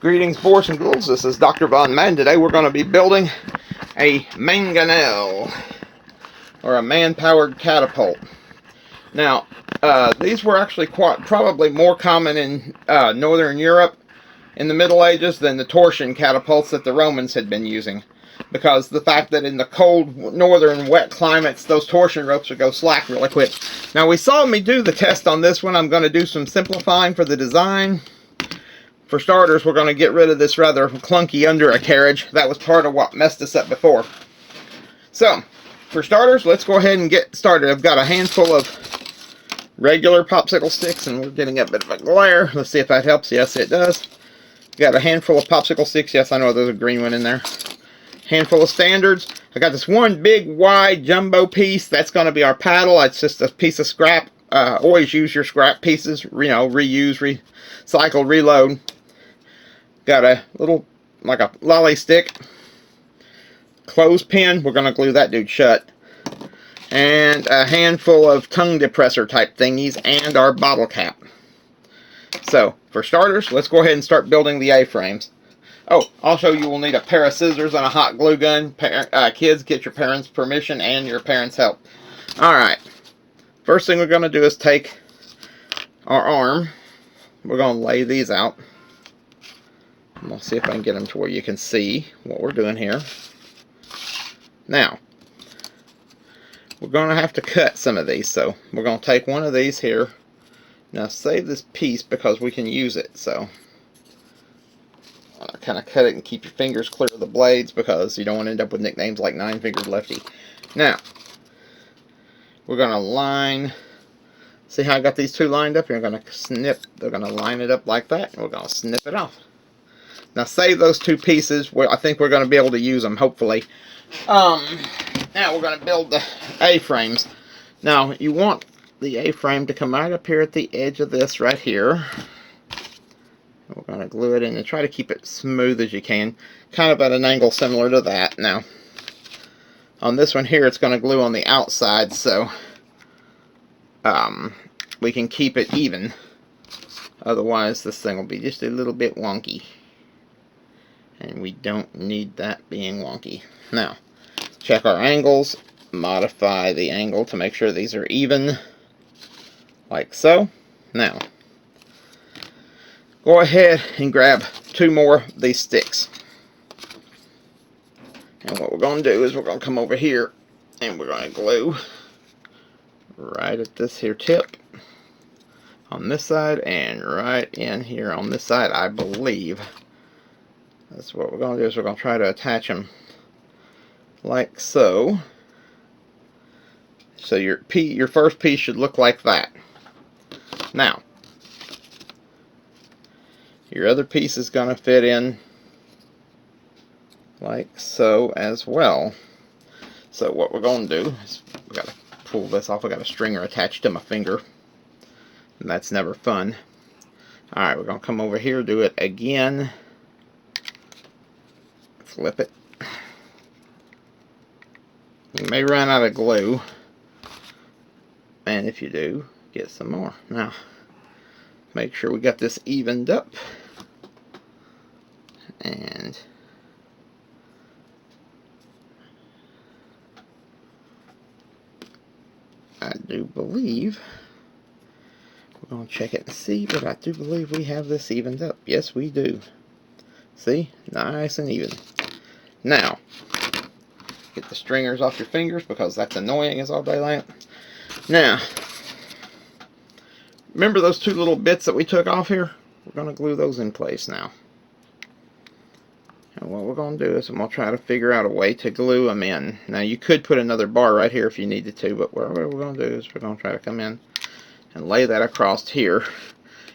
Greetings, boys and girls. This is Dr. Von Man. Today we're going to be building a mangonel, or a man-powered catapult. Now, these were actually probably more common in Northern Europe in the Middle Ages than the torsion catapults that the Romans had been using. Because the fact that in the cold, northern, wet climates, those torsion ropes would go slack really quick. Now, we saw me do the test on this one. I'm going to do some simplifying for the design. For starters, we're going to get rid of this rather clunky undercarriage. That was part of what messed us up before. So, for starters, let's go ahead and get started. I've got a handful of regular popsicle sticks, and we're getting a bit of a glare. Let's see if that helps. Yes, it does. Got a handful of popsicle sticks. Yes, I know there's a green one in there. Handful of standards. I got this one big, wide, jumbo piece. That's going to be our paddle. It's just a piece of scrap. Always use your scrap pieces. Reuse, recycle, reload. Got a little, like a lolly stick, clothespin. We're going to glue that dude shut. And a handful of tongue depressor type thingies and our bottle cap. So, for starters, let's go ahead and start building the A-frames. Oh, also you will need a pair of scissors and a hot glue gun. Kids, get your parents' permission and your parents' help. Alright, first thing we're going to do is take our arm. We're going to lay these out. I'm going to see if I can get them to where you can see what we're doing here. Now, we're going to have to cut some of these, so we're going to take one of these here. Now save this piece because we can use it, so kind of cut it and keep your fingers clear of the blades because you don't want to end up with nicknames like Nine-Fingered Lefty. Now, we're going to line, see how I got these two lined up here? I'm going to snip, they're going to line it up like that, and we're going to snip it off. Now save those two pieces. I think we're going to be able to use them, hopefully. Now we're going to build the A-frames. Now you want the A-frame to come right up here at the edge of this right here. We're going to glue it in and try to keep it smooth as you can. Kind of at an angle similar to that. Now, on this one here, it's going to glue on the outside, so we can keep it even. Otherwise, this thing will be just a little bit wonky. And we don't need that being wonky. Now, check our angles. Modify the angle to make sure these are even. Like so. Now, go ahead and grab two more of these sticks. And what we're going to do is we're going to come over here and we're going to glue right at this here tip on this side and right in here on this side, I believe. That's what we're going to do, is we're going to try to attach them like so. So your first piece should look like that. Now, your other piece is going to fit in like so as well. So what we're going to do is we've got to pull this off. I've got a stringer attached to my finger, and that's never fun. Alright, we're going to come over here, do it again. Flip it. You may run out of glue, and if you do, get some more. Now, make sure we got this evened up, and I do believe, we're going to check it and see, but I do believe we have this evened up. Yes, we do. See? Nice and even. Now, get the stringers off your fingers because that's annoying as all daylight. Now, remember those two little bits that we took off here? We're going to glue those in place now. And what we're going to do is I'm going to try to figure out a way to glue them in. Now, you could put another bar right here if you needed to, but what we're going to do is we're going to try to come in and lay that across here.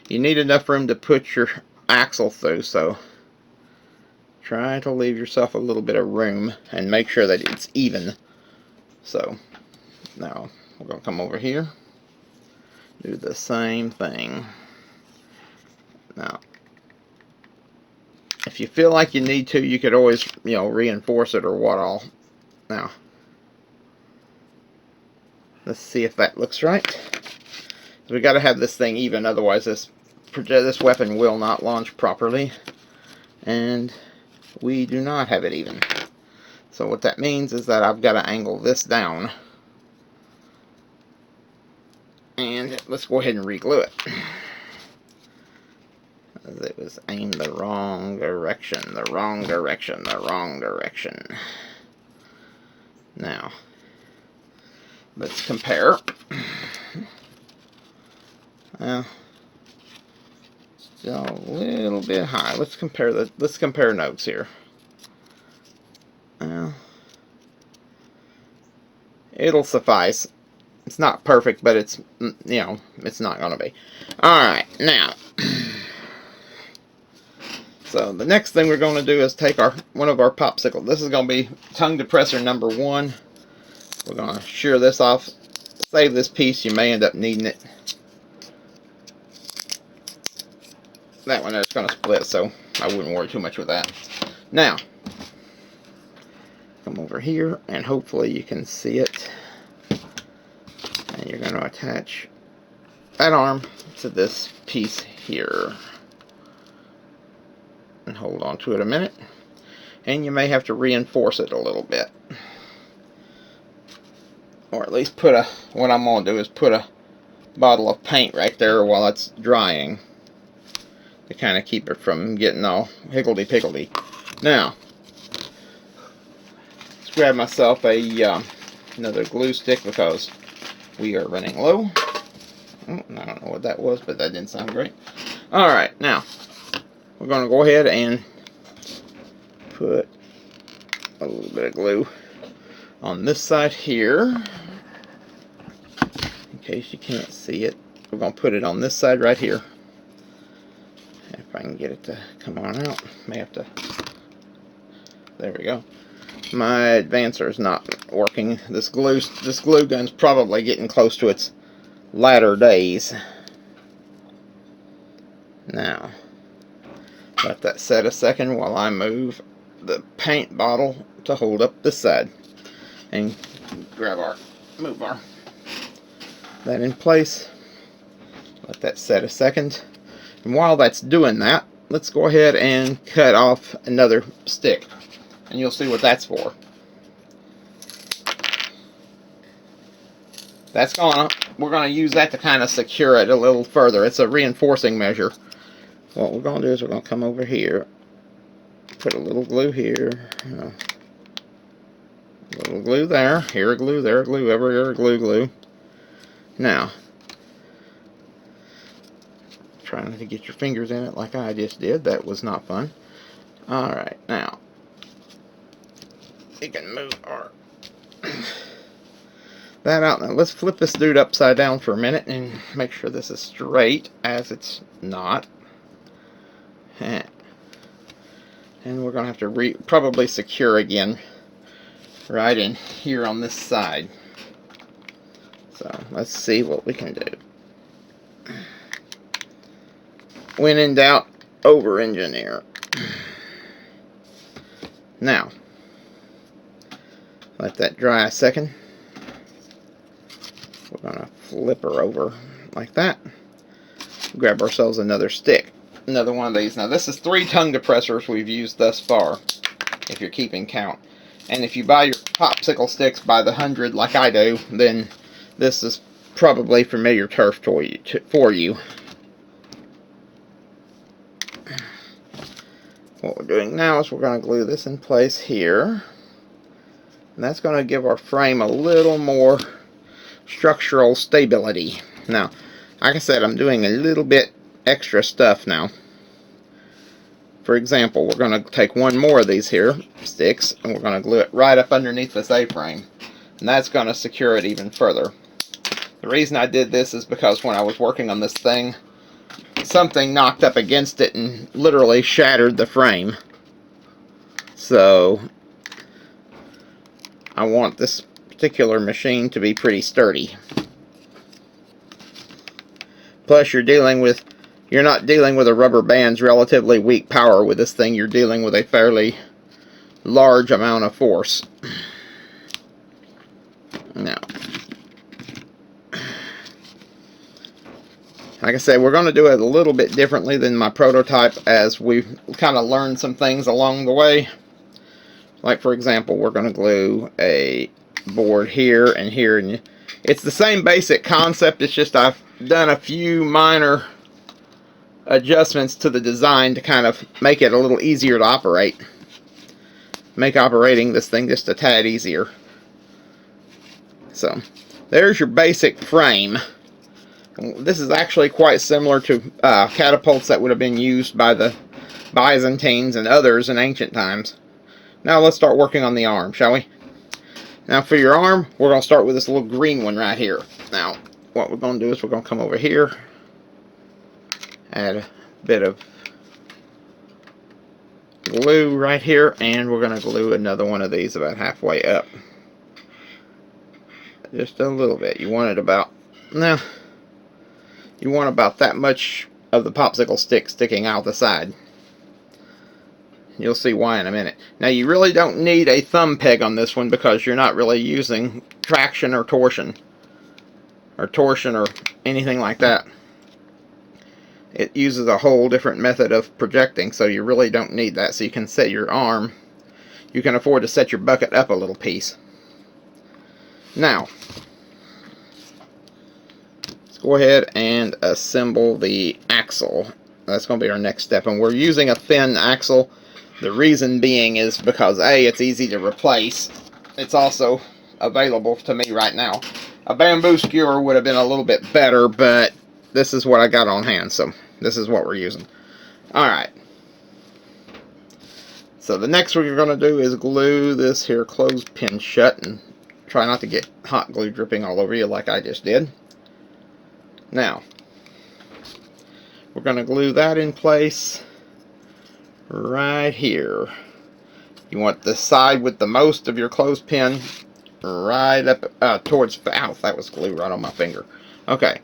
You need enough room to put your axle through, so try to leave yourself a little bit of room and make sure that it's even. So, now we're going to come over here, do the same thing. Now, if you feel like you need to, you could always, reinforce it or what all. Now, let's see if that looks right. We got to have this thing even, otherwise this weapon will not launch properly. and we do not have it even. So what that means is that I've got to angle this down. And let's go ahead and re-glue it. It was aimed the wrong direction, the wrong direction, the wrong direction. Now, let's compare. Well, still a little bit high. Let's compare notes here. Well, it'll suffice. It's not perfect, but it's, you know, it's not going to be. Alright, now. So the next thing we're going to do is take one of our popsicles. This is going to be tongue depressor number 1. We're going to shear this off. Save this piece. You may end up needing it. That one is going to split, so I wouldn't worry too much with that. Now, come over here, and hopefully you can see it. And you're going to attach that arm to this piece here. And hold on to it a minute. And you may have to reinforce it a little bit. Or at least what I'm going to do is put a bottle of paint right there while it's drying. To kind of keep it from getting all higgledy-piggledy. Now, let's grab myself another glue stick because we are running low. Oh, I don't know what that was, but that didn't sound great. Alright, now, we're going to go ahead and put a little bit of glue on this side here. In case you can't see it, we're going to put it on this side right here. If I can get it to come on out, may have to. There we go. My advancer is not working. This glue gun's probably getting close to its latter days. Now, let that set a second while I move the paint bottle to hold up this side, and move that in place. Let that set a second. And while that's doing that, let's go ahead and cut off another stick. And you'll see what that's for. We're gonna use that to kind of secure it a little further. It's a reinforcing measure. What we're gonna do is we're gonna come over here, put a little glue here, a little glue there, here a glue, there a glue, everywhere a glue. Now, trying to get your fingers in it like I just did. That was not fun. Alright, now we can move our that out. Now let's flip this dude upside down for a minute and make sure this is straight, as it's not. And we're going to have to probably secure again right in here on this side. So let's see what we can do. When in doubt, over-engineer. Now, let that dry a second. We're going to flip her over like that. Grab ourselves another stick. Another one of these. Now, this is 3 tongue depressors we've used thus far, if you're keeping count. And if you buy your popsicle sticks by the 100 like I do, then this is probably familiar turf for you. What we're doing now is we're going to glue this in place here. And that's going to give our frame a little more structural stability. Now, like I said, I'm doing a little bit extra stuff now. For example, we're going to take one more of these here sticks and we're going to glue it right up underneath this A-frame. And that's going to secure it even further. The reason I did this is because when I was working on this thing, something knocked up against it and literally shattered the frame. So I want this particular machine to be pretty sturdy. Plus you're not dealing with a rubber band's relatively weak power with this thing. You're dealing with a fairly large amount of force. Now, Like I said, we're going to do it a little bit differently than my prototype as we've kind of learned some things along the way. Like, for example, we're going to glue a board here and here. And it's the same basic concept. It's just I've done a few minor adjustments to the design to kind of make it a little easier to operate. Make operating this thing just a tad easier. So, there's your basic frame. This is actually quite similar to catapults that would have been used by the Byzantines and others in ancient times. Now let's start working on the arm, shall we? Now for your arm, we're going to start with this little green one right here. Now, what we're going to do is we're going to come over here, add a bit of glue right here, and we're going to glue another one of these about halfway up. Just a little bit. You want it about, now, you want about that much of the popsicle stick sticking out the side. You'll see why in a minute. Now you really don't need a thumb peg on this one because you're not really using traction or torsion or anything like that. It uses a whole different method of projecting, so you really don't need that. So you can set your arm, you can afford to set your bucket up a little piece. Now, let's go ahead and assemble the axle. That's going to be our next step, and we're using a thin axle. The reason being is because A, it's easy to replace. It's also available to me right now. A bamboo skewer would have been a little bit better, but this is what I got on hand, so this is what we're using. Alright. So the next thing we're going to do is glue this here clothespin shut, and try not to get hot glue dripping all over you like I just did. Now, we're going to glue that in place right here. You want the side with the most of your clothespin right up towards, ow, that was glue right on my finger. Okay.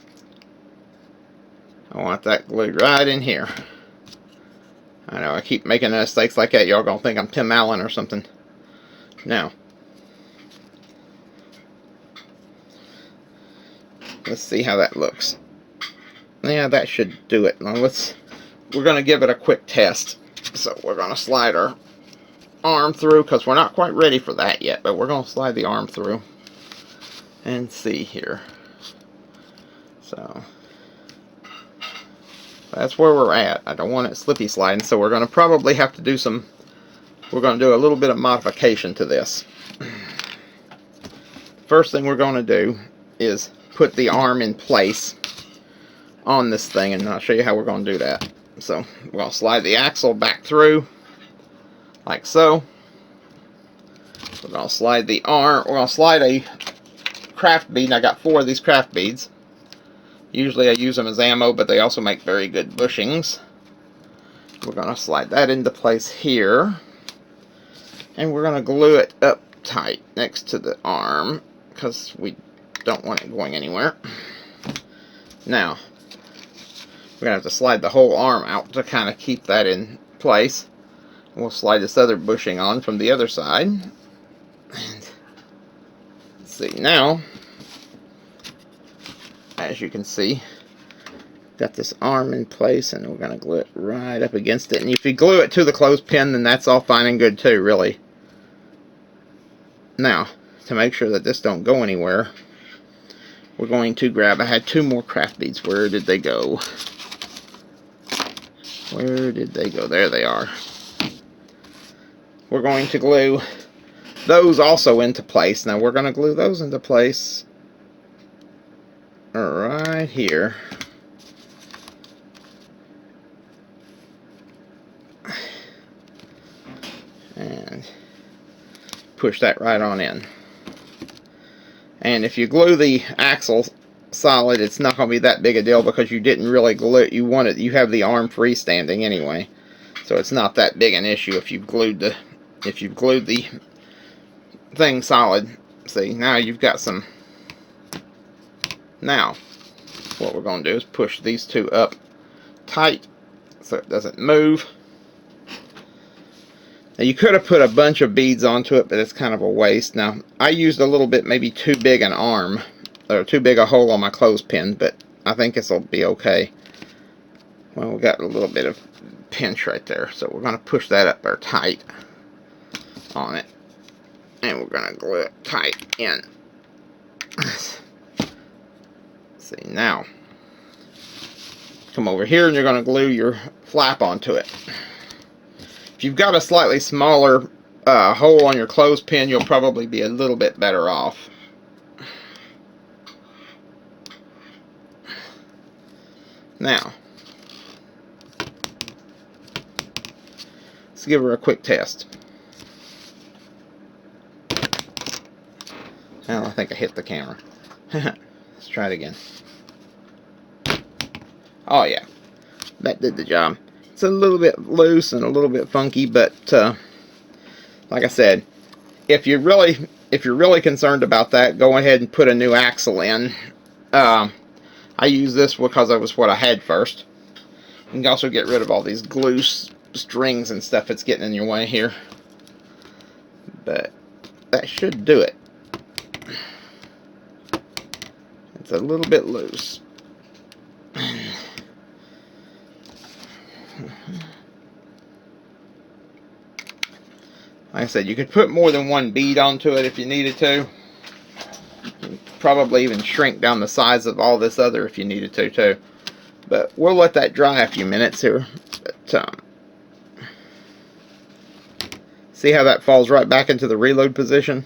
I want that glued right in here. I know I keep making mistakes like that. Y'all gonna think I'm Tim Allen or something. Now, let's see how that looks. Yeah, that should do it. Now we're gonna give it a quick test. So we're going to slide our arm through, because we're not quite ready for that yet, but we're going to slide the arm through and see here. So that's where we're at. I don't want it slippy sliding, so we're going to probably have to do we're going to do a little bit of modification to this. First thing we're going to do is put the arm in place on this thing, and I'll show you how we're going to do that. So we're going to slide the axle back through, like so. We're going to slide the arm, we're going to slide a craft bead, and I got 4 of these craft beads. Usually I use them as ammo, but they also make very good bushings. We're going to slide that into place here. And we're going to glue it up tight next to the arm, because we don't want it going anywhere. Now, we're going to have to slide the whole arm out to kind of keep that in place. We'll slide this other bushing on from the other side. And let's see, now, as you can see, got this arm in place, and we're going to glue it right up against it. And if you glue it to the clothespin, then that's all fine and good too, really. Now, to make sure that this don't go anywhere, we're going to grab, I had 2 more craft beads. Where did they go? Where did they go? There they are. We're going to glue those also into place. Now we're going to glue those into place right here. And push that right on in. And if you glue the axle solid, it's not going to be that big a deal because you didn't really glue it. You have the arm freestanding anyway, so it's not that big an issue if you've glued the thing solid. See, now you've got some. Now what we're going to do is push these 2 up tight so it doesn't move. Now you could have put a bunch of beads onto it, but it's kind of a waste. Now I used a little bit, maybe too big an arm, or too big a hole on my clothespin, but I think this will be okay. Well, we got a little bit of pinch right there, so we're going to push that up there tight on it, and we're going to glue it tight in. See, now come over here and you're going to glue your flap onto it. If you've got a slightly smaller hole on your clothespin, you'll probably be a little bit better off. Now, let's give her a quick test. Well, I think I hit the camera. Let's try it again. Oh yeah, that did the job. It's a little bit loose and a little bit funky, but like I said, if you're really concerned about that, go ahead and put a new axle in. I use this because it was what I had first. You can also get rid of all these glue strings and stuff that's getting in your way here. But that should do it. It's a little bit loose. Like I said, you could put more than one bead onto it if you needed to. Probably even shrink down the size of all this other if you needed to too. But we'll let that dry a few minutes here. But, see how that falls right back into the reload position?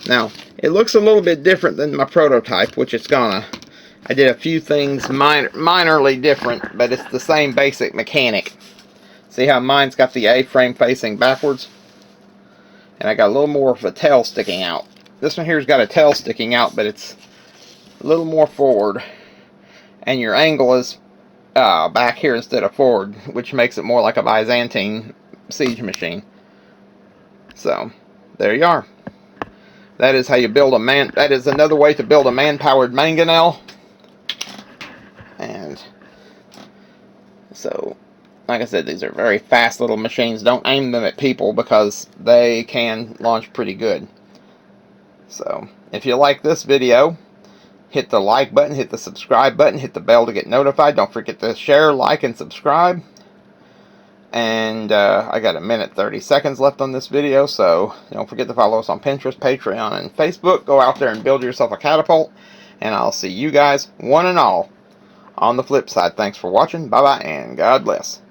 Now, it looks a little bit different than my prototype, which it's gonna. I did a few things minorly different, but it's the same basic mechanic. See how mine's got the A-frame facing backwards? And I got a little more of a tail sticking out. This one here's got a tail sticking out, but it's a little more forward. And your angle is back here instead of forward, which makes it more like a Byzantine siege machine. So, there you are. That is how you build a that is another way to build a man-powered mangonel. And so, like I said, these are very fast little machines. Don't aim them at people because they can launch pretty good. So, if you like this video, hit the like button, hit the subscribe button, hit the bell to get notified. Don't forget to share, like, and subscribe. And I got 1:30 left on this video, so don't forget to follow us on Pinterest, Patreon, and Facebook. Go out there and build yourself a catapult. And I'll see you guys, one and all, on the flip side. Thanks for watching. Bye-bye, and God bless.